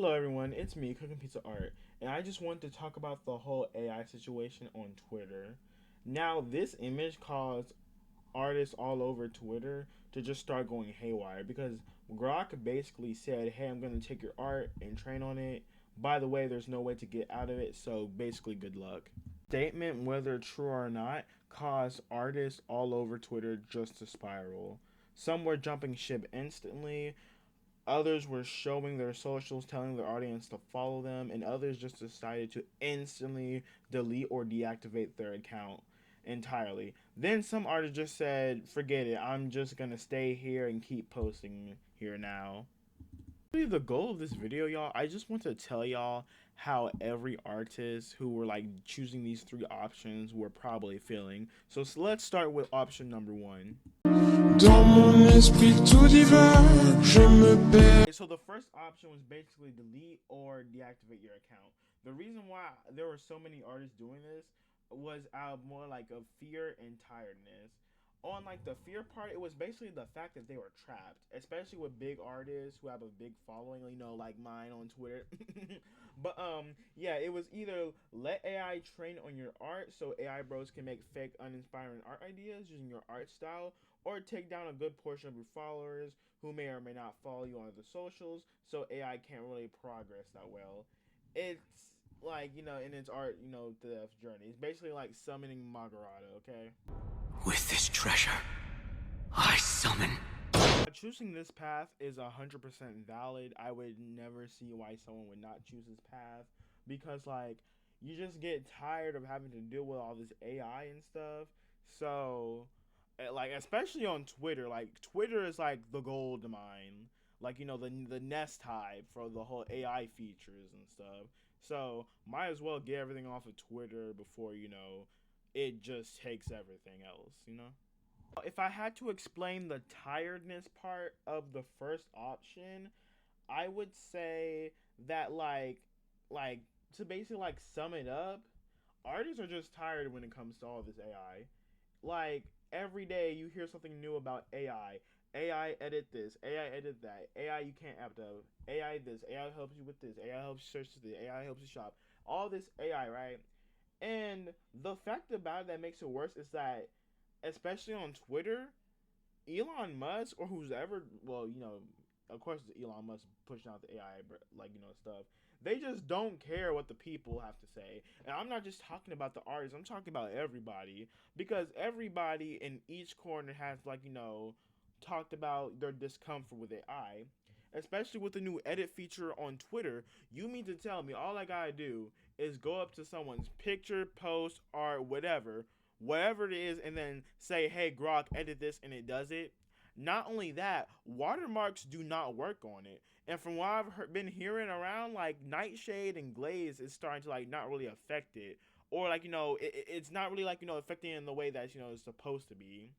Hello everyone, it's me, Cookinpizzaart, and I just wanted to talk about the whole AI situation on Twitter. Now, this image caused artists all over Twitter to just start going haywire because Grok basically said, "Hey, I'm going to take your art and train on it. By the way, there's no way to get out of it, so basically good luck." Statement, whether true or not, caused artists all over Twitter just to spiral. Some were jumping ship instantly, others were showing their socials, telling their audience to follow them, and others just decided to instantly delete or deactivate their account entirely. Then some artists just said, "Forget it, I'm just gonna stay here and keep posting here now." Really, the goal of this video, y'all, I just want to tell y'all how every artist who were like choosing these three options were probably feeling. So let's start with option number one. Dans mon esprit tout divin, je me perds. So the first option was basically delete or deactivate your account. The reason why there were so many artists doing this was out of more like of fear and tiredness. On like the fear part, it was basically the fact that they were trapped, especially with big artists who have a big following, like mine on Twitter. But yeah, it was either let AI train on your art so AI bros can make fake uninspiring art ideas using your art style, or take down a good portion of your followers who may or may not follow you on the socials so AI can't really progress that well. It's like, in its art, the journey. It's basically like summoning Magarata, okay? With this treasure, I summon. Choosing this path is 100% valid. I would never see why someone would not choose this path because, like, you just get tired of having to deal with all this AI and stuff. So, like, especially on Twitter, like, Twitter is like the gold mine, like, the nest hive for the whole AI features and stuff. So, might as well get everything off of Twitter before, it just takes everything else. If I had to explain the tiredness part of the first option, I would say that like to basically like sum it up, artists are just tired when it comes to all this AI. Like every day you hear something new about AI. AI edit this, AI edit that, AI you can't app up, AI this, AI helps you with this, AI helps you search this, AI helps you shop. All this AI, right? And the fact about it that makes it worse is that, especially on Twitter, Elon Musk or who's ever, well, of course, Elon Musk pushing out the AI, stuff. They just don't care what the people have to say. And I'm not just talking about the artists, I'm talking about everybody. Because everybody in each corner has, talked about their discomfort with AI. Especially with the new edit feature on Twitter, you mean to tell me all I gotta do is go up to someone's picture, post, art, whatever it is, and then say, "Hey, Grok, edit this," and it does it? Not only that, watermarks do not work on it. And from what I've been hearing around, like Nightshade and Glaze is starting to like not really affect it, or it's not really affecting it in the way that it's supposed to be.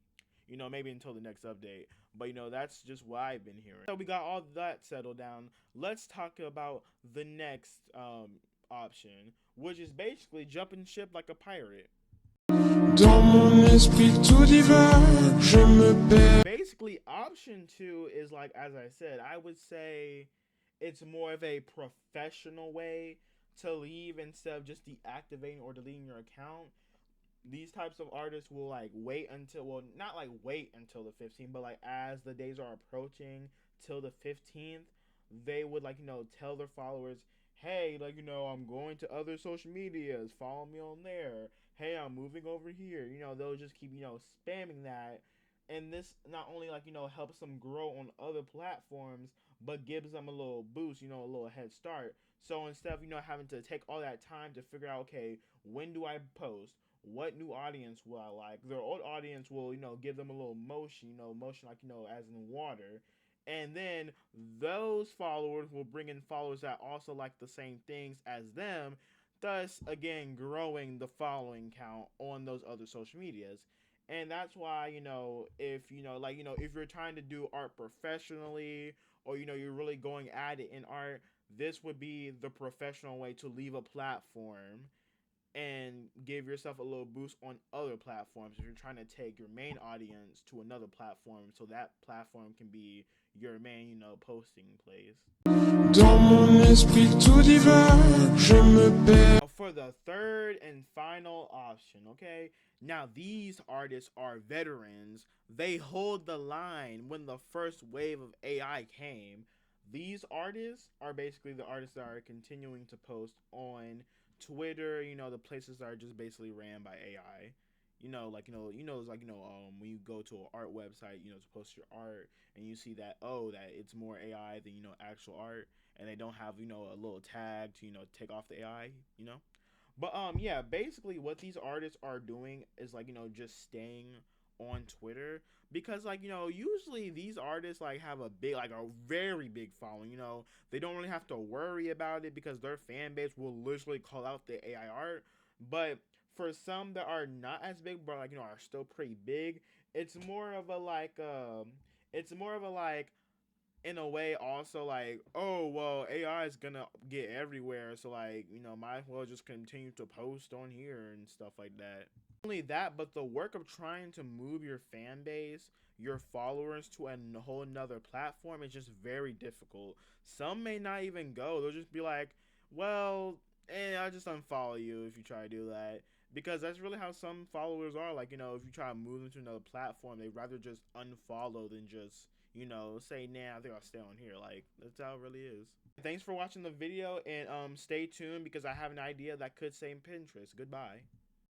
Maybe until the next update. But that's just what I've been hearing. So we got all that settled down. Let's talk about the next option, which is basically jumping ship like a pirate. Dans mon esprit tout divin, je me perds. Basically, option 2 is like, as I said, I would say it's more of a professional way to leave instead of just deactivating or deleting your account. These types of artists will like wait until, well, not like wait until the 15th, but like as the days are approaching till the 15th, they would tell their followers, "Hey, I'm going to other social medias, follow me on there. Hey, I'm moving over here." They'll just keep spamming that, and this not only helps them grow on other platforms, but gives them a little boost, a little head start. So instead of having to take all that time to figure out, okay, when do I post, what new audience will I like? Their old audience will, give them a little motion, motion as in water. And then those followers will bring in followers that also like the same things as them, thus again growing the following count on those other social medias. And that's why, if you're trying to do art professionally, or you're really going at it in art, this would be the professional way to leave a platform and give yourself a little boost on other platforms if you're trying to take your main audience to another platform so that platform can be your main, posting place. Dans mon esprit tout divin, je me perds. For the third and final option, okay? Now, these artists are veterans. They hold the line when the first wave of AI came. These artists are basically the artists that are continuing to post on Twitter, you know, the places that are just basically ran by AI. You know, like it's like when you go to an art website, you know, to post your art, and you see that that it's more AI than actual art, and they don't have a little tag to take off the AI, you know. But yeah, basically what these artists are doing is like just staying on Twitter, because like usually these artists like have a very big following. They don't really have to worry about it because their fan base will literally call out the AI art. But for some that are not as big but like are still pretty big, it's more of a like in a way also like, oh well, AI is gonna get everywhere, so like might as well just continue to post on here and stuff like that. Not only that, but the work of trying to move your fan base, your followers to a whole nother platform is just very difficult. Some may not even go, they'll just be like, well, I'll just unfollow you if you try to do that, because that's really how some followers are. Like if you try to move them to another platform, they'd rather just unfollow than just say, nah, I think I'll stay on here. Like, that's how it really is. Thanks for watching the video, and stay tuned because I have an idea that could save Pinterest. Goodbye.